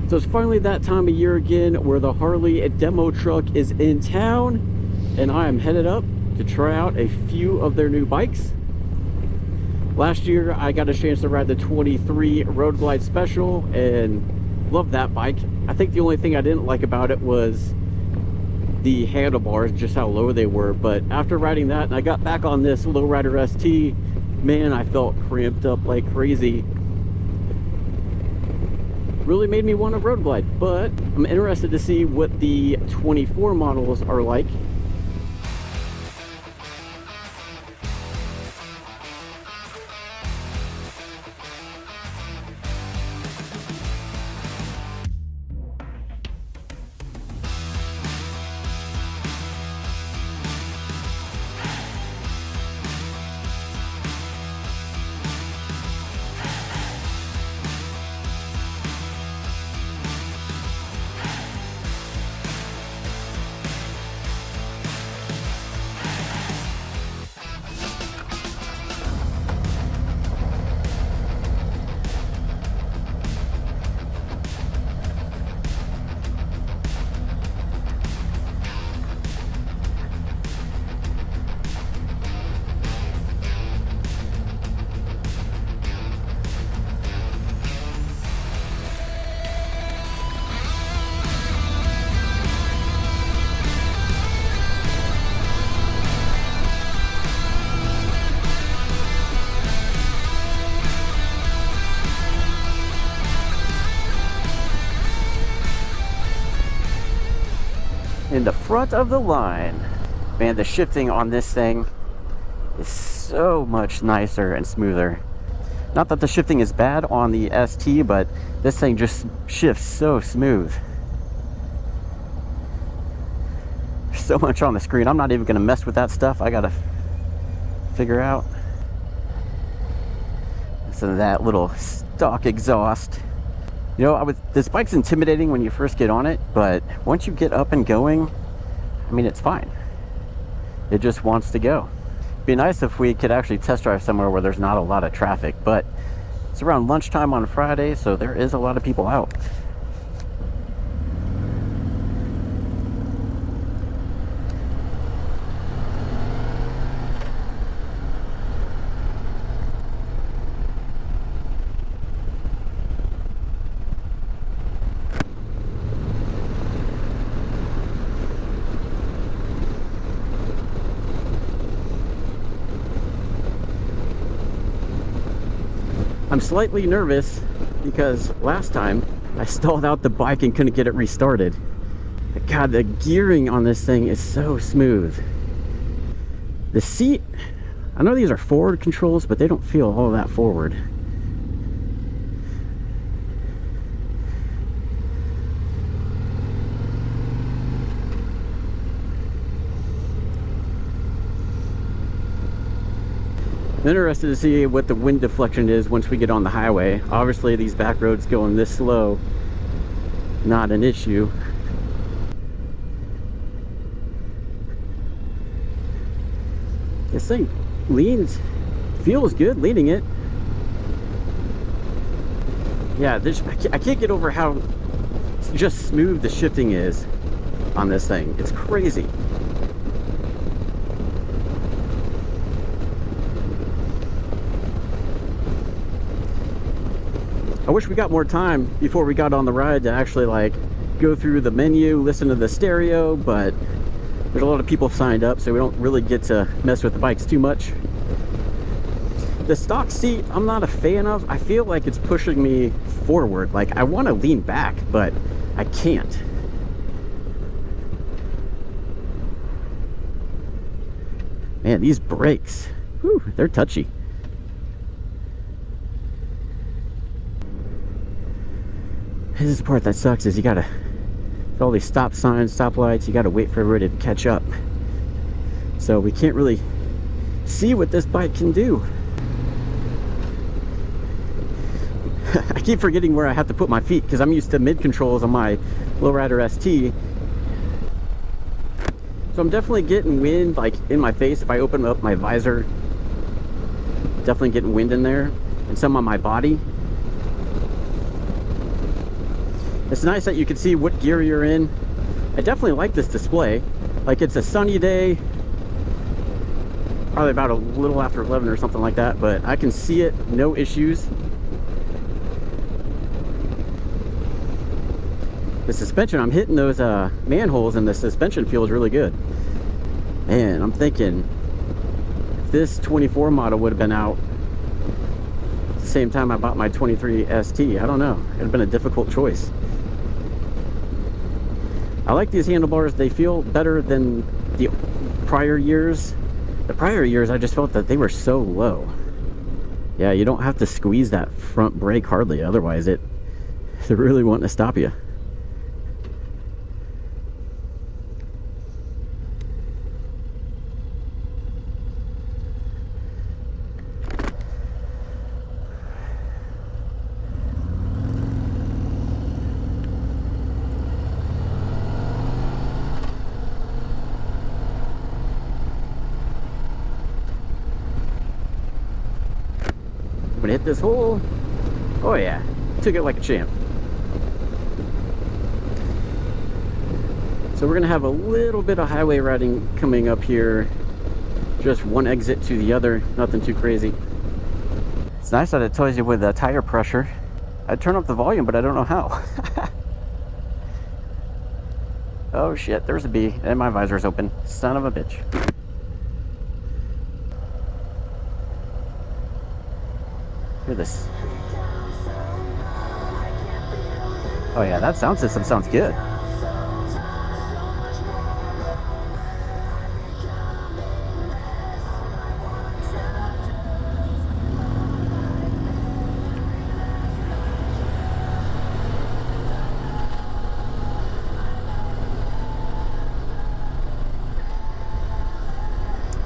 So it's finally that time of year again where the Harley demo truck is in town, and I am headed up to try out a few of their new bikes. Last year I got a chance to ride the 23 Road Glide Special and loved that bike. I think the only thing I didn't like about it was the handlebars, just how low they were. But after riding that and I got back on this Lowrider ST, man, I felt cramped up like crazy. Really made me want to road glide, but I'm interested to see what the 24 models are like. In the front of the line, man, the shifting on this thing is so much nicer and smoother. Not that the shifting is bad on the ST, but this thing just shifts so smooth. There's so much on the screen. I'm not even gonna mess with that stuff. I gotta figure out. Listen to that little stock exhaust. You know, this bike's intimidating when you first get on it, but once you get up and going, I mean, it's fine. It just wants to go. It'd be nice if we could actually test drive somewhere where there's not a lot of traffic, but it's around lunchtime on Friday, so there is a lot of people out. I'm slightly nervous because last time I stalled out the bike and couldn't get it restarted. God, the gearing on this thing is so smooth. The seat, I know these are forward controls, but they don't feel all that forward. I'm interested to see what the wind deflection is once we get on the highway. Obviously these back roads going this slow, not an issue. This thing leans, feels good leaning it. Yeah, I can't get over how just smooth the shifting is on this thing. It's crazy. I wish we got more time before we got on the ride to actually like go through the menu, listen to the stereo, but there's a lot of people signed up, so we don't really get to mess with the bikes too much. The stock seat, I'm not a fan of. I feel like it's pushing me forward. Like I want to lean back, but I can't. Man, these brakes, whew, they're touchy. This is the part that sucks, is you gotta, with all these stop signs, stop lights, you gotta wait for everybody to catch up. So we can't really see what this bike can do. I keep forgetting where I have to put my feet because I'm used to mid controls on my Lowrider ST. So I'm definitely getting wind like in my face. If I open up my visor, definitely getting wind in there, and some on my body. It's nice that you can see what gear you're in. I definitely like this display. Like, it's a sunny day, probably about a little after 11 or something like that, but I can see it, no issues. The suspension, I'm hitting those manholes, and the suspension feels really good. Man, I'm thinking if this 24 model would have been out at the same time I bought my 23 ST, I don't know. It would have been a difficult choice. I like these handlebars. They feel better than the prior years. The prior years, I just felt that they were so low. Yeah, you don't have to squeeze that front brake hardly, otherwise they're really wanting to stop you. Gonna hit this hole. Oh yeah, took it like a champ. So we're gonna have a little bit of highway riding coming up here. Just one exit to the other, nothing too crazy. It's nice that it tells you with the tire pressure. I'd turn up the volume, but I don't know how. Oh shit, there's a bee, and my visor's open. Son of a bitch. Hear this. Oh yeah, that sound system sounds good.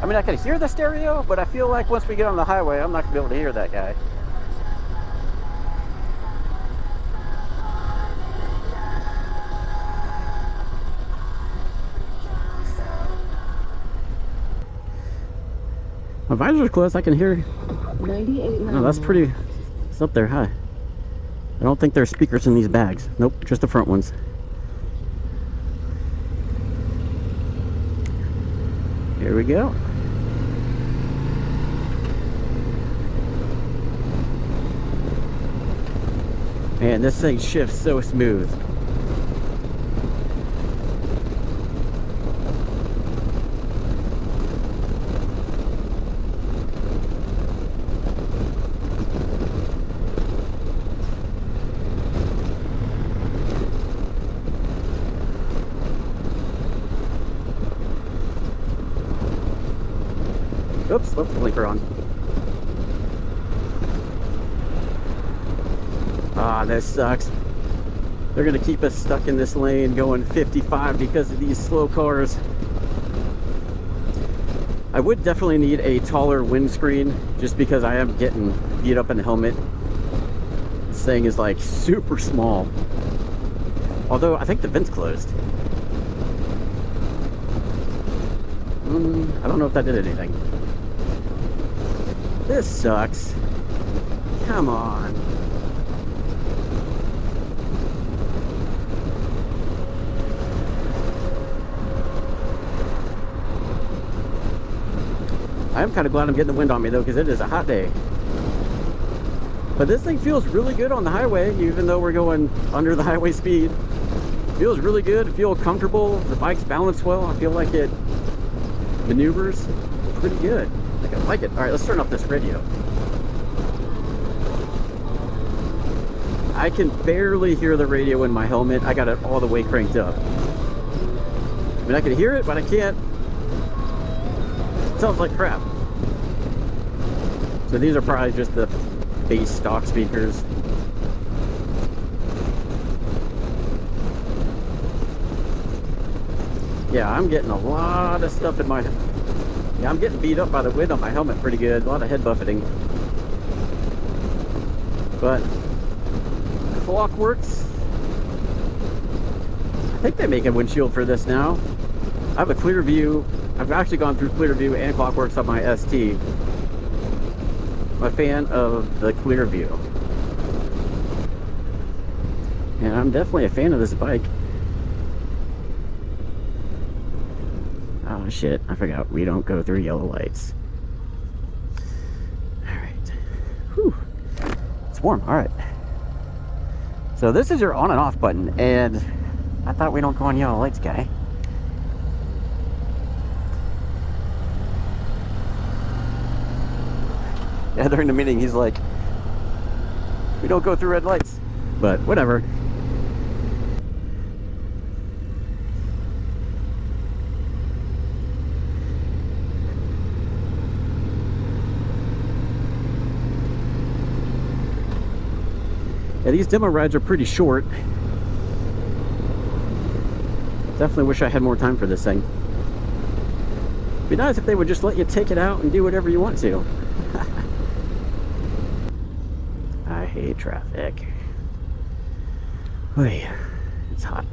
I mean, I can hear the stereo, but I feel like once we get on the highway, I'm not gonna be able to hear that guy. My visor's closed, I can hear. 98. No, that's pretty. It's up there high. I don't think there's speakers in these bags. Nope, just the front ones. Here we go. Man, this thing shifts so smooth. Oops, left the blinker on. Ah, this sucks. They're gonna keep us stuck in this lane going 55 because of these slow cars. I would definitely need a taller windscreen just because I am getting beat up in the helmet. This thing is like super small. Although I think the vent's closed. I don't know if that did anything. This sucks. Come on. I am kind of glad I'm getting the wind on me though, because it is a hot day. But this thing feels really good on the highway, even though we're going under the highway speed. Feels really good, I feel comfortable. The bike's balanced well. I feel like it maneuvers pretty good. I like it. All right, let's turn off this radio. I can barely hear the radio in my helmet. I got it all the way cranked up. I mean, I can hear it, but I can't. It sounds like crap. So these are probably just the base stock speakers. Yeah, I'm getting a lot of stuff in my... Yeah, I'm getting beat up by the wind on my helmet pretty good. A lot of head buffeting. But Clockworks, I think they make a windshield for this now. I have a clear view. I've actually gone through clear view and Clockworks on my ST. I'm a fan of the clear view. And I'm definitely a fan of this bike. Oh shit, I forgot we don't go through yellow lights. Alright. Whew. It's warm, alright. So this is your on and off button, and I thought we don't go on yellow lights, guy. Yeah, during the meeting he's like, we don't go through red lights. But whatever. Yeah, these demo rides are pretty short. Definitely wish I had more time for this thing. It'd be nice if they would just let you take it out and do whatever you want to. I hate traffic. Oy, it's hot.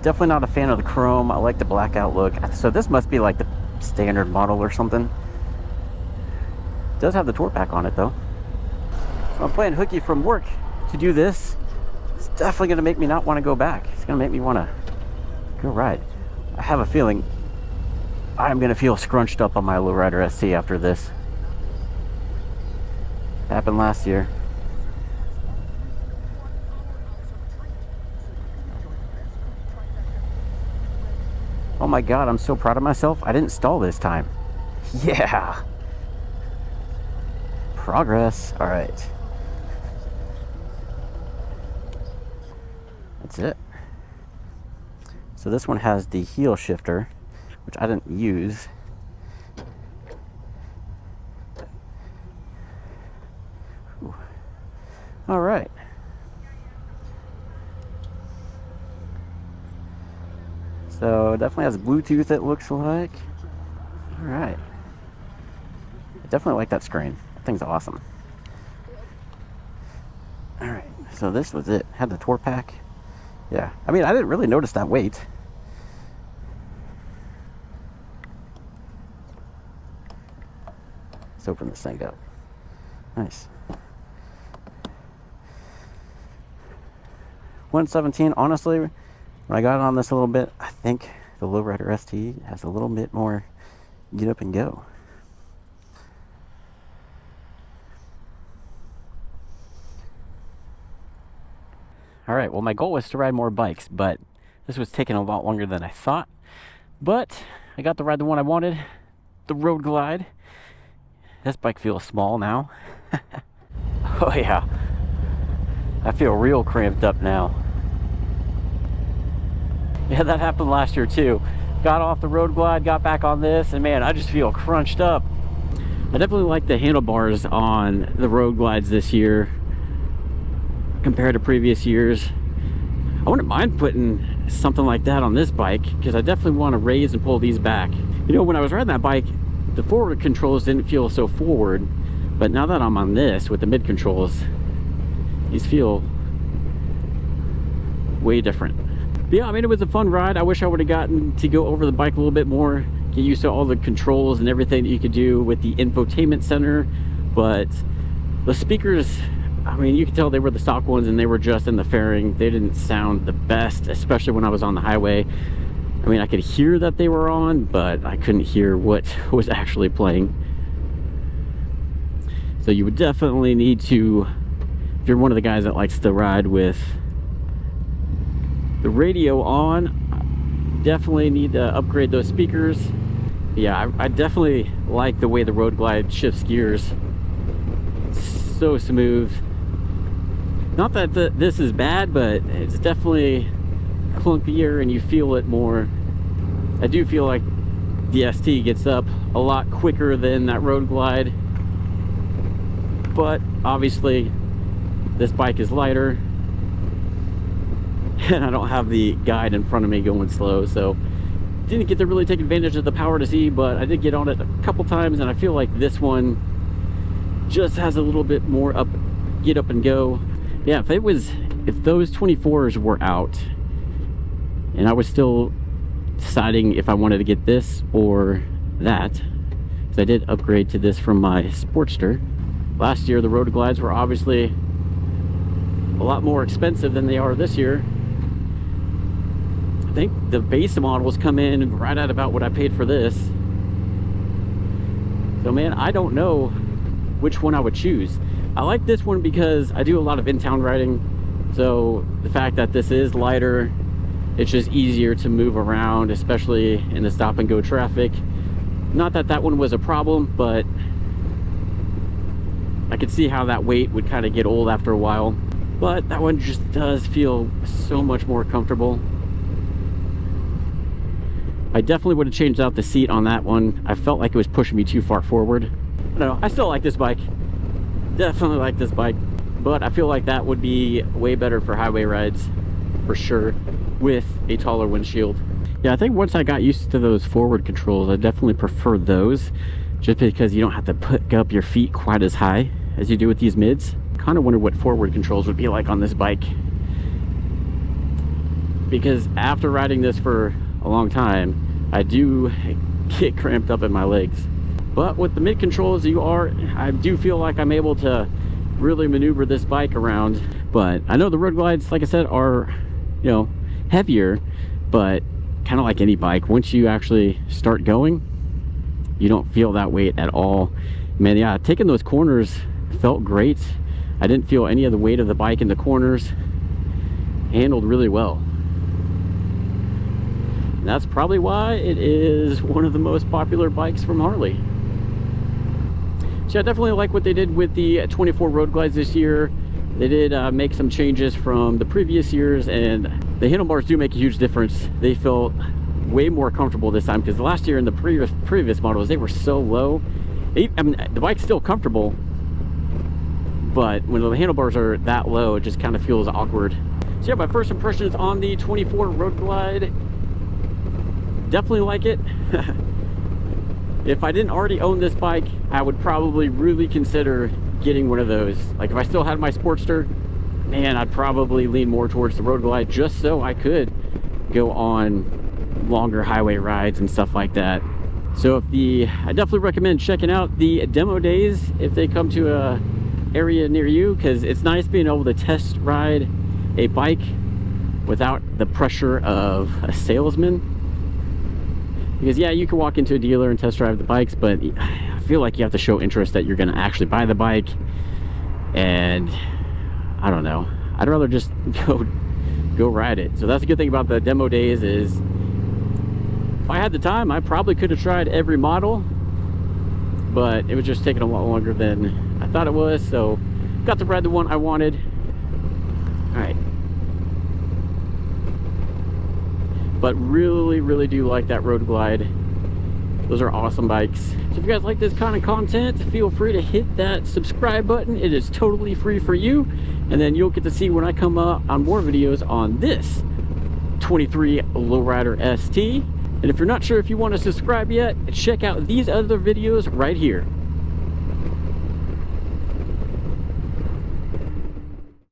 Definitely not a fan of the chrome. I like the blackout look. So this must be like the standard model or something. It does have the tour pack on it though. So I'm playing hooky from work to do this. It's definitely going to make me not want to go back. It's going to make me want to go ride. I have a feeling I'm going to feel scrunched up on my Lowrider ST after this. Happened last year. Oh my god, I'm so proud of myself. I didn't stall this time. Yeah. Progress. All right. That's it. So this one has the heel shifter, which I didn't use. Ooh. All right. So it definitely has Bluetooth, it looks like. All right. I definitely like that screen. That thing's awesome. All right. So this was it. Had the tour pack. Yeah. I mean, I didn't really notice that weight. Let's open this thing up. Nice. 117. Honestly, when I got on this a little bit, I think the Lowrider ST has a little bit more get up and go. All right, well, my goal was to ride more bikes, but this was taking a lot longer than I thought. But I got to ride the one I wanted, the Road Glide. This bike feels small now. Oh yeah, I feel real cramped up now. Yeah, that happened last year too. Got off the Road Glide, got back on this, and man, I just feel crunched up. I definitely like the handlebars on the Road Glides this year compared to previous years. I wouldn't mind putting something like that on this bike because I definitely want to raise and pull these back. You know, when I was riding that bike, the forward controls didn't feel so forward, but now that I'm on this with the mid controls, these feel way different. But yeah, I mean, it was a fun ride. I wish I would have gotten to go over the bike a little bit more, get used to all the controls and everything that you could do with the infotainment center. But the speakers, I mean, you could tell they were the stock ones and they were just in the fairing. They didn't sound the best, especially when I was on the highway. I mean, I could hear that they were on, but I couldn't hear what was actually playing. So you would definitely need to, if you're one of the guys that likes to ride with the radio on, definitely need to upgrade those speakers. Yeah, I definitely like the way the Road Glide shifts gears. It's so smooth. Not that this is bad, but it's definitely clunkier and you feel it more. I do feel like the ST gets up a lot quicker than that Road Glide, but obviously this bike is lighter and I don't have the guide in front of me going slow, so didn't get to really take advantage of the power to see, but I did get on it a couple times and I feel like this one just has a little bit more get up and go. Yeah, if those 24s were out and I was still deciding if I wanted to get this or that, because I did upgrade to this from my Sportster, Last year the Road Glides were obviously a lot more expensive than they are this year. I think the base models come in right at about what I paid for this. So man, I don't know which one I would choose. I like this one because I do a lot of in-town riding, so the fact that this is lighter, it's just easier to move around, especially in the stop and go traffic. Not that that one was a problem, but I could see how that weight would kind of get old after a while. But that one just does feel so much more comfortable. I definitely would have changed out the seat on that one. I felt like it was pushing me too far forward. I don't know, I still like this bike. Definitely like this bike, but I feel like that would be way better for highway rides for sure, with a taller windshield. Yeah, I think once I got used to those forward controls, I definitely prefer those, just because you don't have to put up your feet quite as high as you do with these mids. Kind of wonder what forward controls would be like on this bike, because after riding this for a long time, I do get cramped up in my legs. But with the mid controls, I do feel like I'm able to really maneuver this bike around. But I know the Road Glides, like I said, are, you know, heavier, but kind of like any bike, once you actually start going, you don't feel that weight at all. Man, yeah, taking those corners felt great. I didn't feel any of the weight of the bike in the corners. Handled really well. And that's probably why it is one of the most popular bikes from Harley. So I definitely like what they did with the 24 Road Glides this year. They did make some changes from the previous years, and the handlebars do make a huge difference. They felt way more comfortable this time, because last year in the previous models, they were so low. I mean, the bike's still comfortable, but when the handlebars are that low, it just kind of feels awkward. So yeah, my first impressions on the 24 Road Glide, definitely like it. If I didn't already own this bike, I would probably really consider getting one of those. Like if I still had my Sportster, man, I'd probably lean more towards the Road Glide, just so I could go on longer highway rides and stuff like that. So I definitely recommend checking out the demo days if they come to a area near you, because it's nice being able to test ride a bike without the pressure of a salesman. Because yeah, you can walk into a dealer and test drive the bikes, but I feel like you have to show interest that you're going to actually buy the bike. And I don't know, I'd rather just go ride it. So that's the good thing about the demo days, is if I had the time, I probably could have tried every model, but it was just taking a lot longer than I thought it was. So got to ride the one I wanted. All right. But really do like that Road Glide. Those are awesome bikes. So if you guys like this kind of content, feel free to hit that subscribe button. It is totally free for you, and then you'll get to see when I come up on more videos on this 23 Lowrider ST. And if you're not sure if you want to subscribe yet, check out these other videos right here.